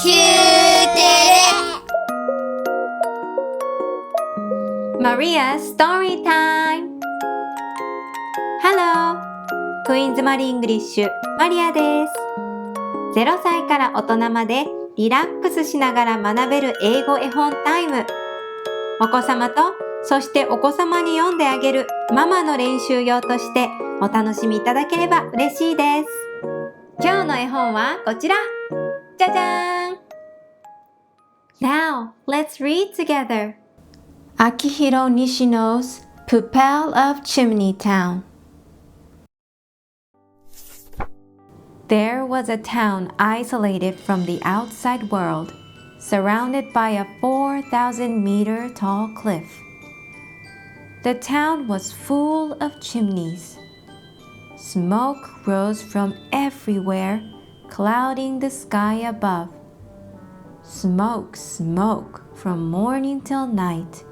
Q テレ Maria story time! Hello! クイーンズマリーイングリッシュマリアです。0歳から大人までリラックスしながら学べる英語絵本タイム。お子様と、そしてお子様に読んであげるママの練習用としてお楽しみいただければ嬉しいです。今日の絵本はこちら。じゃじゃーん Now, let's read together. Akihiro Nishino's Poupelle of Chimney Town. There was a town isolated from the outside world, surrounded by a 4,000-meter tall cliff. The town was full of chimneys. Smoke rose from everywhere, clouding the sky above. Smoke, smoke from morning till night.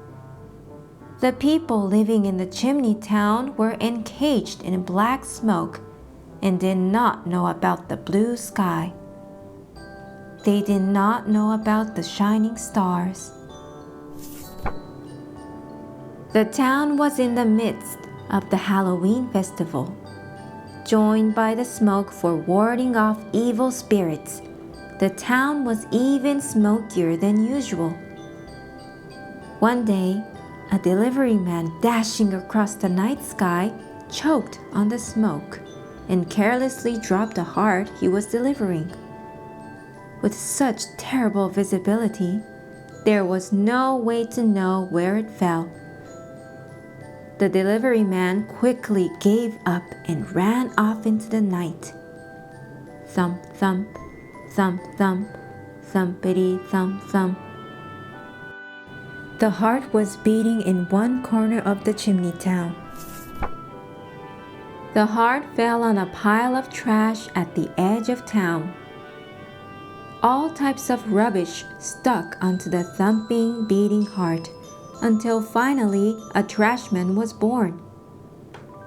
The people living in the chimney town were encaged in black smoke and did not know about the blue sky. They did not know about the shining stars. The town was in the midst of the Halloween festival. Joined by the smoke for warding off evil spirits, the town was even smokier than usual. One day, a delivery man dashing across the night sky choked on the smoke and carelessly dropped the heart he was delivering. With such terrible visibility, there was no way to know where it fell. The delivery man quickly gave up and ran off into the night. Thump, thump, thump, thump, thumpity, thump, thump. The heart was beating in one corner of the chimney town. The heart fell on a pile of trash at the edge of town. All types of rubbish stuck onto the thumping, beating heart until finally a trashman was born.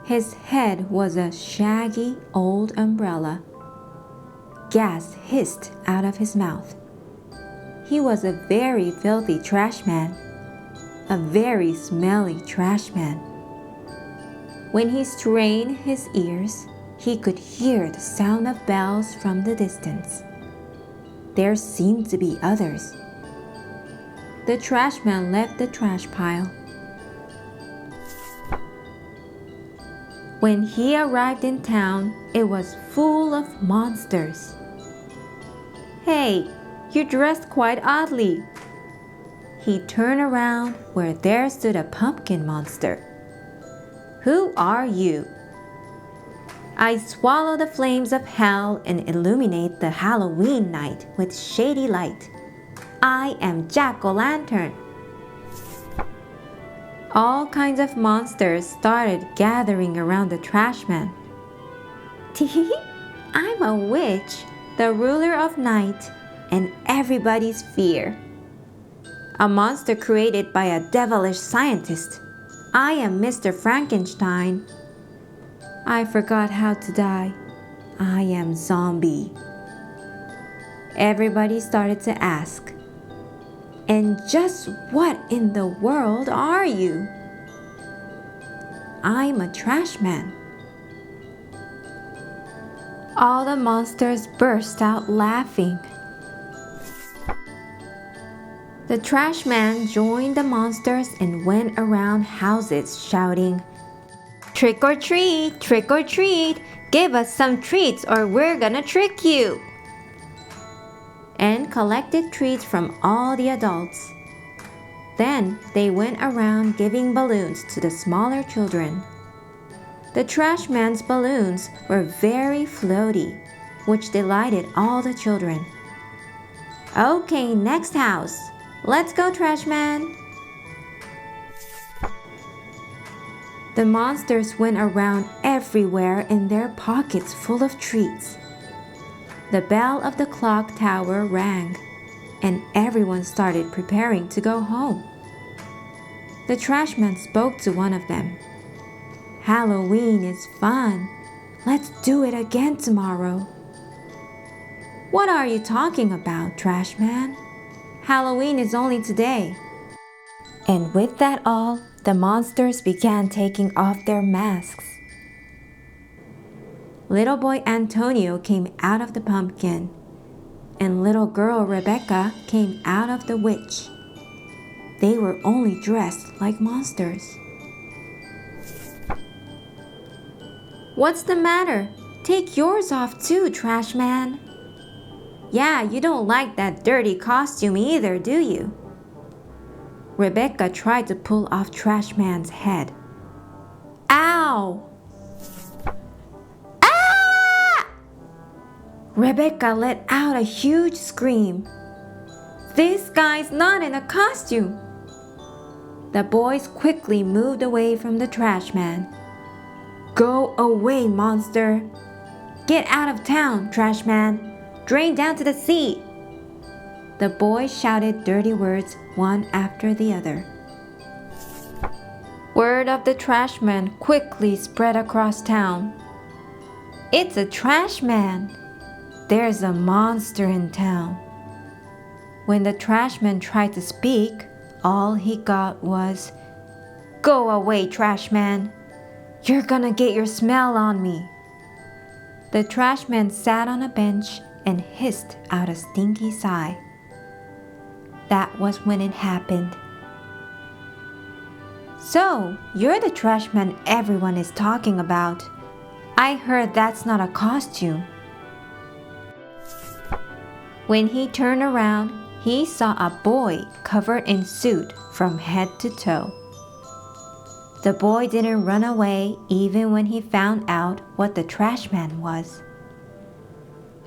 His head was a shaggy old umbrella. Gas hissed out of his mouth. He was a very filthy trashman, a very smelly trashman. When he strained his ears, he could hear the sound of bells from the distance. There seemed to be others. The trashman left the trash pile. When he arrived in town, it was full of monsters. Hey, you dressed quite oddly. He turned around where there stood a pumpkin monster. Who are you? I swallow the flames of hell and illuminate the Halloween night with shady light. I am Jack-o'-lantern. All kinds of monsters started gathering around the trashman. Tee, I'm a witch, the ruler of night, and everybody's fear. A monster created by a devilish scientist. I am Mr. Frankenstein. I forgot how to die. I am zombie. Everybody started to ask, and just what in the world are you? I'm a trash man. All the monsters burst out laughing. The trash man joined the monsters and went around houses shouting, "Trick or treat, trick or treat, give us some treats or we're gonna trick you," and collected treats from all the adults. Then they went around giving balloons to the smaller children. The trash man's balloons were very floaty, which delighted all the children. Okay, next house. Let's go, trash man. The monsters went around everywhere in their pockets full of treats. The bell of the clock tower rang, and everyone started preparing to go home. The trashman spoke to one of them. Halloween is fun. Let's do it again tomorrow. What are you talking about, trash man? Halloween is only today. And with that all, the monsters began taking off their masks. Little boy Antonio came out of the pumpkin, and little girl Rebecca came out of the witch. They were only dressed like monsters. What's the matter? Take yours off too, trash man. Yeah, you don't like that dirty costume either, do you? Rebecca tried to pull off Trash Man's head. Ow! Ah! Rebecca let out a huge scream. This guy's not in a costume. The boys quickly moved away from the trash man. Go away, monster! Get out of town, trash man! Drain down to the sea! The boys shouted dirty words one after the other. Word of the trash man quickly spread across town. It's a trash man! There's a monster in town. When the trash man tried to speak, all he got was, Go away, trash man! You're gonna get your smell on me. The trash man sat on a bench and hissed out a stinky sigh. That was when it happened. So, you're the trash man everyone is talking about. I heard that's not a costume. When he turned around, he saw a boy covered in soot from head to toe. The boy didn't run away even when he found out what the trash man was.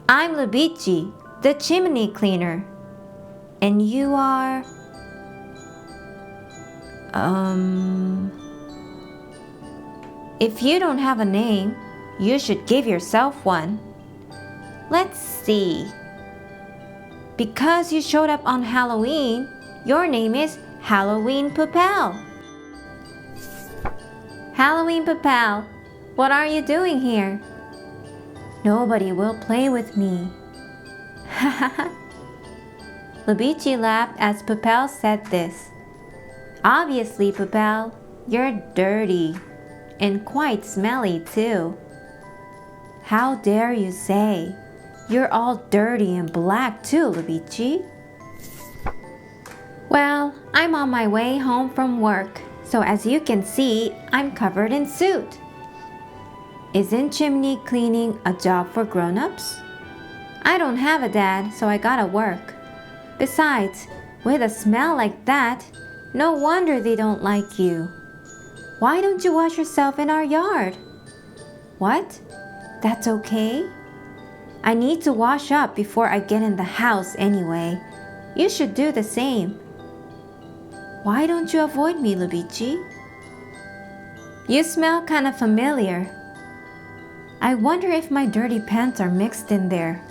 I'm Lubici, the chimney cleaner. And you are... If you don't have a name, you should give yourself one. Let's see. Because you showed up on Halloween, your name is Halloween Poupelle. Halloween Poupelle, what are you doing here? Nobody will play with me. Lubici laughed as Poupelle said this. Obviously, Poupelle, you're dirty and quite smelly too. How dare you say? You're all dirty and black too, Lubici. Well, I'm on my way home from work, so as you can see, I'm covered in soot. Isn't chimney cleaning a job for grown-ups? I don't have a dad, so I gotta work. Besides, with a smell like that, no wonder they don't like you. Why don't you wash yourself in our yard? What? That's okay? I need to wash up before I get in the house anyway. You should do the same. Why don't you avoid me, Lubici? You smell kind of familiar. I wonder if my dirty pants are mixed in there.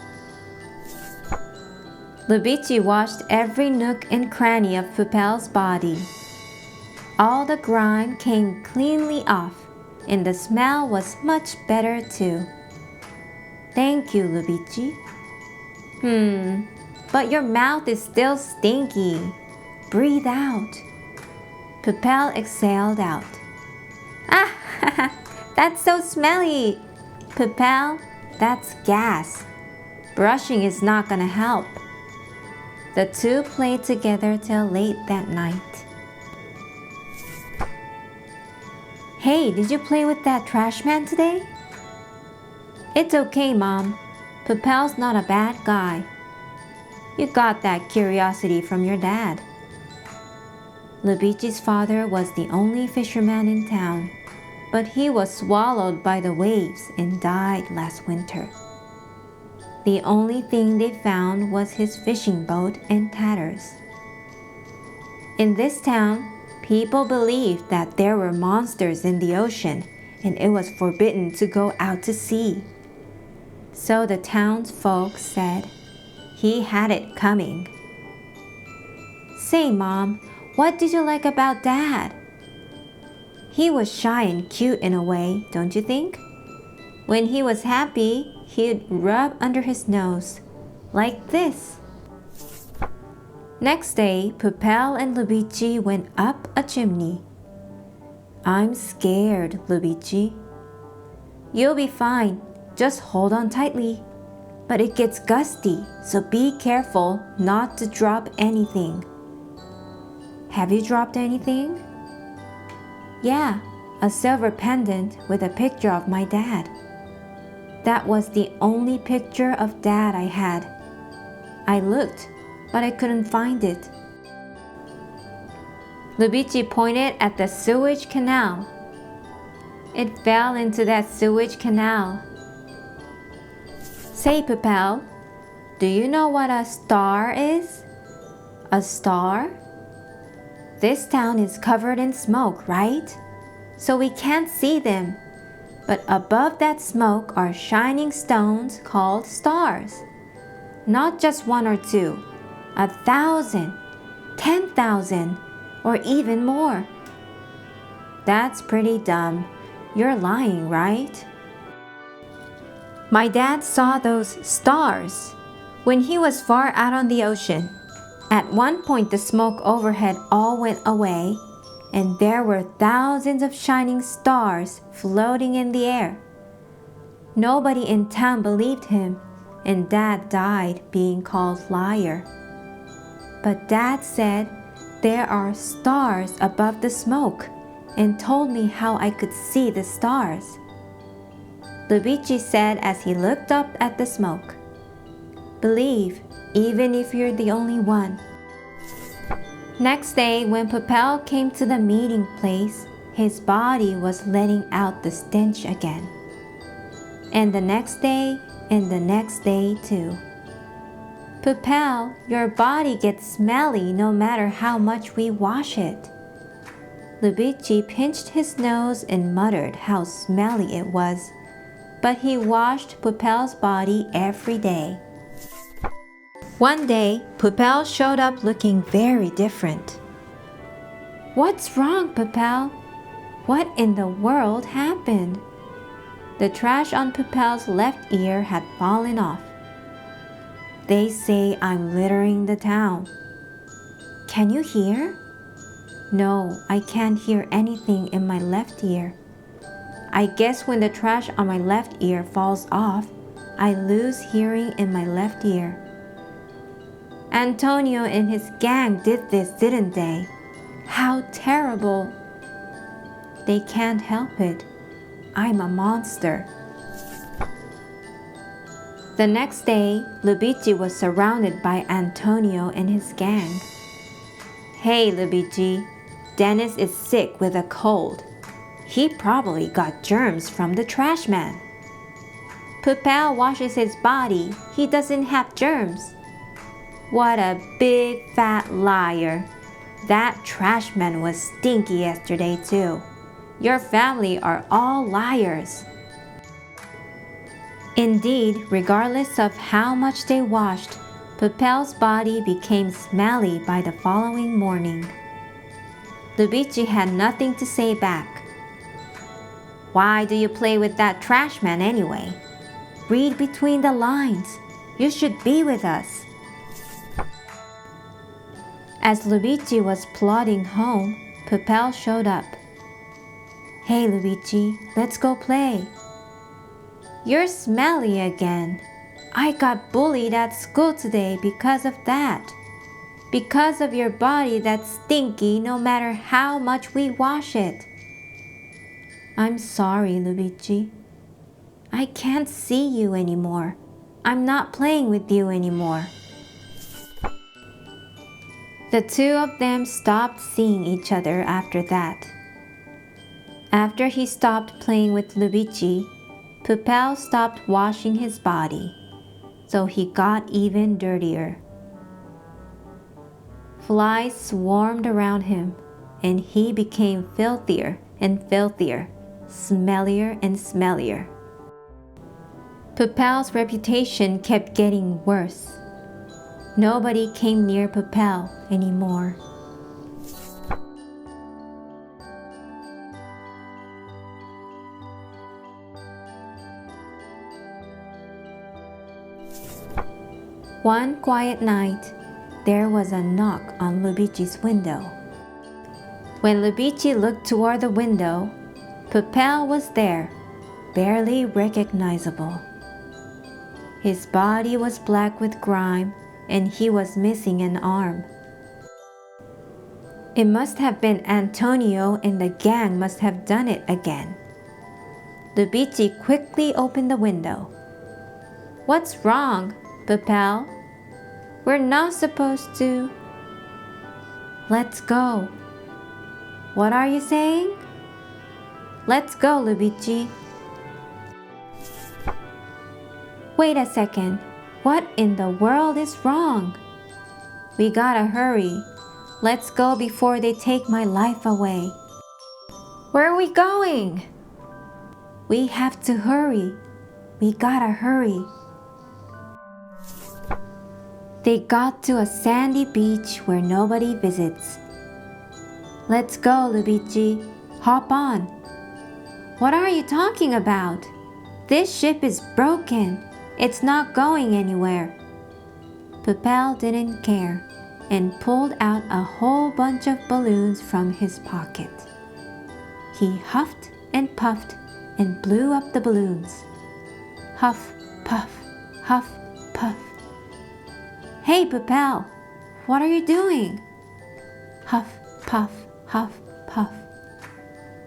Lubici washed every nook and cranny of Poupelle's body. All the grime came cleanly off, and the smell was much better too. Thank you, Lubici. But your mouth is still stinky. Breathe out. Poupelle exhaled out. Ah, that's so smelly. Poupelle, that's gas. Brushing is not gonna help. The two played together till late that night. Hey, did you play with that trash man today? It's okay, Mom. Poupelle's not a bad guy. You got that curiosity from your dad. Lubici's father was the only fisherman in town, but he was swallowed by the waves and died last winter. The only thing they found was his fishing boat and tatters. In this town, people believed that there were monsters in the ocean and it was forbidden to go out to sea. So the townsfolk said he had it coming. Say, Mom, what did you like about Dad? He was shy and cute in a way, don't you think? When he was happy, he'd rub under his nose, like this. Next day, Poupelle and Luigi went up a chimney. I'm scared, Luigi. You'll be fine. Just hold on tightly. But it gets gusty, so be careful not to drop anything. Have you dropped anything? Yeah, a silver pendant with a picture of my dad. That was the only picture of Dad I had. I looked, but I couldn't find it. Luigi pointed at the sewage canal. It fell into that sewage canal. Say, Poupelle, do you know what a star is? A star? This town is covered in smoke, right? So we can't see them. But above that smoke are shining stones called stars. Not just one or two, 1,000, 10,000, or even more. That's pretty dumb. You're lying, right? My dad saw those stars when he was far out on the ocean. At one point, the smoke overhead all went away, and there were thousands of shining stars floating in the air. Nobody in town believed him, and Dad died being called liar. But Dad said there are stars above the smoke and told me how I could see the stars. Luigi said as he looked up at the smoke, "Believe, even if you're the only one." Next day, when Poupelle came to the meeting place, his body was letting out the stench again. And the next day, and the next day too. Poupelle, your body gets smelly no matter how much we wash it. Luigi pinched his nose and muttered how smelly it was, but he washed Poupelle's body every day. One day, Poupelle showed up looking very different. What's wrong, Poupelle? What in the world happened? The trash on Poupelle's left ear had fallen off. They say I'm littering the town. Can you hear? No, I can't hear anything in my left ear. I guess when the trash on my left ear falls off, I lose hearing in my left ear. Antonio and his gang did this, didn't they? How terrible. They can't help it. I'm a monster. The next day, Luigi was surrounded by Antonio and his gang. Hey, Luigi, Dennis is sick with a cold. He probably got germs from the trash man. Poupelle washes his body. He doesn't have germs. What a big fat liar. That trash man was stinky yesterday too. Your family are all liars. Indeed, regardless of how much they washed, Poupelle's body became smelly by the following morning. Luigi had nothing to say back. Why do you play with that trash man anyway? Read between the lines. You should be with us. As Luigi was plodding home, Poupelle showed up. Hey Luigi, let's go play. You're smelly again. I got bullied at school today because of that. Because of your body that's stinky no matter how much we wash it. I'm sorry, Luigi. I can't see you anymore. I'm not playing with you anymore. The two of them stopped seeing each other after that. After he stopped playing with Luigi, Poupelle stopped washing his body, so he got even dirtier. Flies swarmed around him, and he became filthier and filthier, smellier and smellier. Poupelle's reputation kept getting worse. Nobody came near Poupelle anymore. One quiet night, there was a knock on Lubici's window. When Lubici looked toward the window, Poupelle was there, barely recognizable. His body was black with grime, and he was missing an arm. It must have been Antonio, and the gang must have done it again. Lubici quickly opened the window. What's wrong, Poupelle? We're not supposed to. Let's go. What are you saying? Let's go, Lubici. Wait a second. What in the world is wrong? We gotta hurry. Let's go before they take my life away. Where are we going? We have to hurry. We gotta hurry. They got to a sandy beach where nobody visits. Let's go, Lubici. Hop on. What are you talking about? This ship is broken. It's not going anywhere. Poupelle didn't care and pulled out a whole bunch of balloons from his pocket. He huffed and puffed and blew up the balloons. Huff, puff, huff, puff. Hey, Poupelle, what are you doing? Huff, puff, huff, puff.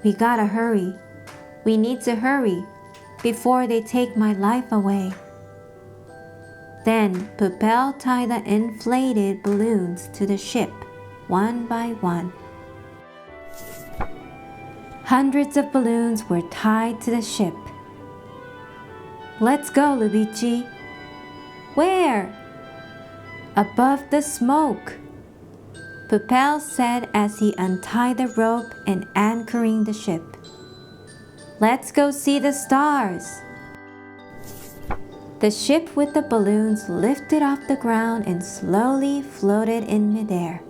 We gotta hurry. We need to hurry before they take my life away. Then Poupelle tied the inflated balloons to the ship, one by one. Hundreds of balloons were tied to the ship. Let's go, Lubici. Where? Above the smoke, Poupelle said as he untied the rope and anchoring the ship. Let's go see the stars. The ship with the balloons lifted off the ground and slowly floated in midair.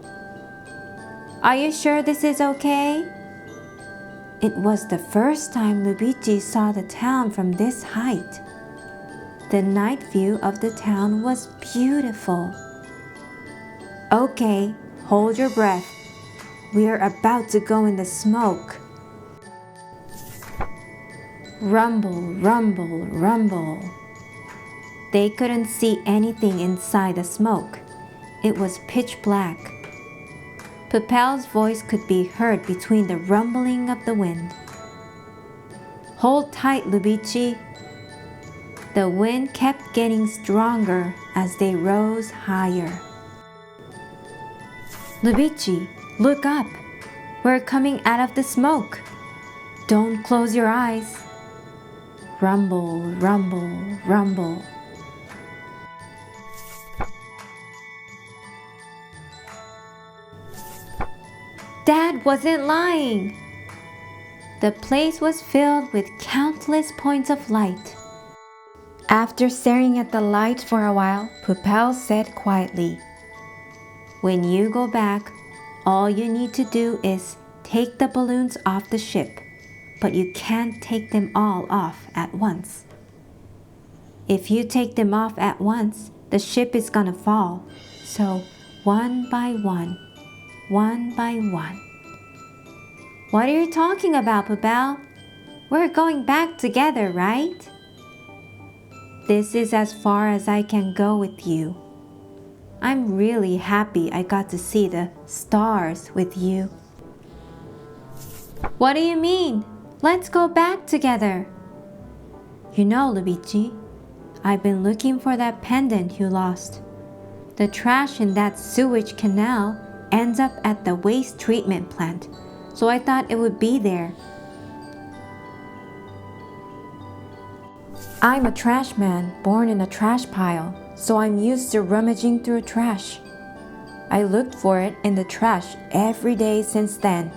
Are you sure this is okay? It was the first time Lubici saw the town from this height. The night view of the town was beautiful. Okay, hold your breath. We are about to go in the smoke. Rumble, rumble, rumble. They couldn't see anything inside the smoke. It was pitch black. Poupelle's voice could be heard between the rumbling of the wind. Hold tight, Lubici. The wind kept getting stronger as they rose higher. Lubici, look up. We're coming out of the smoke. Don't close your eyes. Rumble, rumble, rumble. Dad wasn't lying. The place was filled with countless points of light. After staring at the light for a while, Poupelle said quietly, When you go back, all you need to do is take the balloons off the ship, but you can't take them all off at once. If you take them off at once, the ship is gonna fall. So one by one, one by one. What are you talking about, Poupelle? We're going back together, right? This is as far as I can go with you. I'm really happy I got to see the stars with you. What do you mean? Let's go back together. You know, Lubici, I've been looking for that pendant you lost. The trash in that sewage canal ends up at the waste treatment plant, so I thought it would be there. I'm a trash man born in a trash pile, so I'm used to rummaging through trash. I looked for it in the trash every day since then,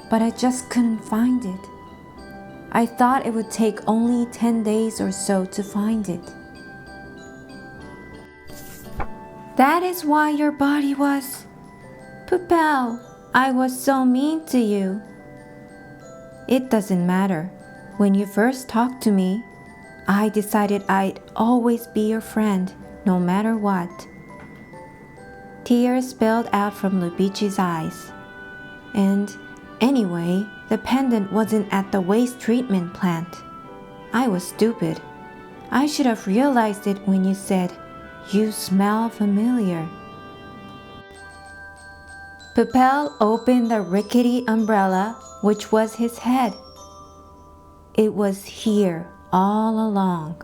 but I just couldn't find it. I thought it would take only 10 days or so to find it. That is why your body was... Poupelle, I was so mean to you. It doesn't matter. When you first talked to me, I decided I'd always be your friend, no matter what. Tears spilled out from Lubici's eyes. And anyway, the pendant wasn't at the waste treatment plant. I was stupid. I should have realized it when you said, "You smell familiar." Poupelle opened the rickety umbrella, which was his head. It was here all along.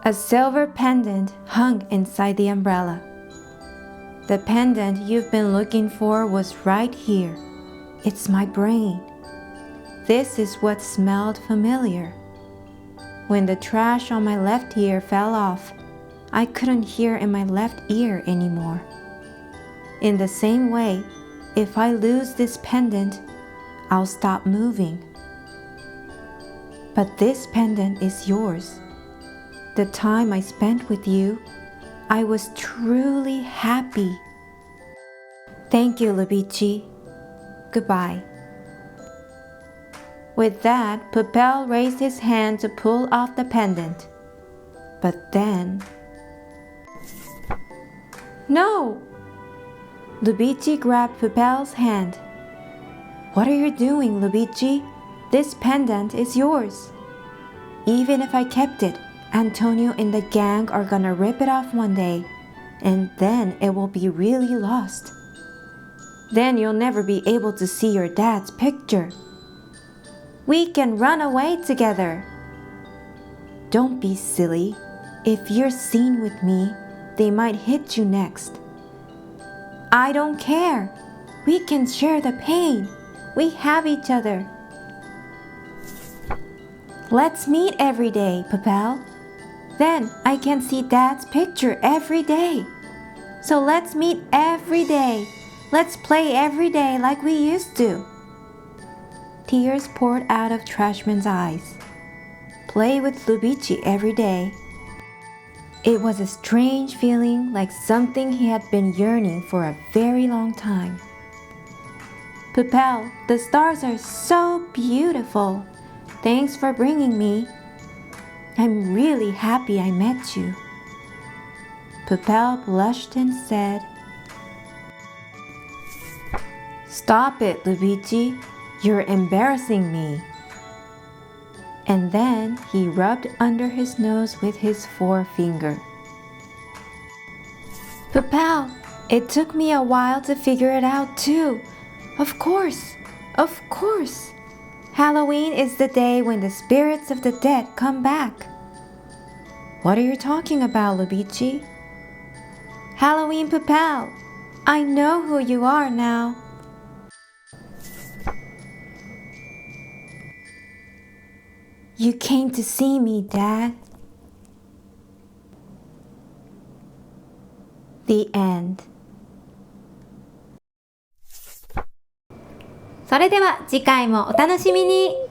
A silver pendant hung inside the umbrella. The pendant you've been looking for was right here. It's my brain. This is what smelled familiar. When the trash on my left ear fell off, I couldn't hear in my left ear anymore. In the same way, if I lose this pendant, I'll stop moving. But this pendant is yours. The time I spent with you, I was truly happy. Thank you, Lubici. Goodbye. With that, Poupelle raised his hand to pull off the pendant. But then... No! Lubici grabbed Poupelle's hand. What are you doing, Lubici? This pendant is yours. Even if I kept it, Antonio and the gang are gonna rip it off one day, and then it will be really lost. Then you'll never be able to see your dad's picture. We can run away together. Don't be silly. If you're seen with me, they might hit you next. I don't care. We can share the pain. We have each other. Let's meet every day, Poupelle. Then I can see Dad's picture every day. So let's meet every day. Let's play every day like we used to. Tears poured out of Trashman's eyes. Play with Lubici every day. It was a strange feeling, like something he had been yearning for a very long time. Poupelle, the stars are so beautiful. Thanks for bringing me. I'm really happy I met you. Poupelle blushed and said, Stop it, Lubici. You're embarrassing me. And then he rubbed under his nose with his forefinger. Poupelle, it took me a while to figure it out too. Of course. Halloween is the day when the spirits of the dead come back. What are you talking about, Lubici? Halloween, Poupelle. I know who you are now. You came to see me, Dad. The end. それでは次回もお楽しみに。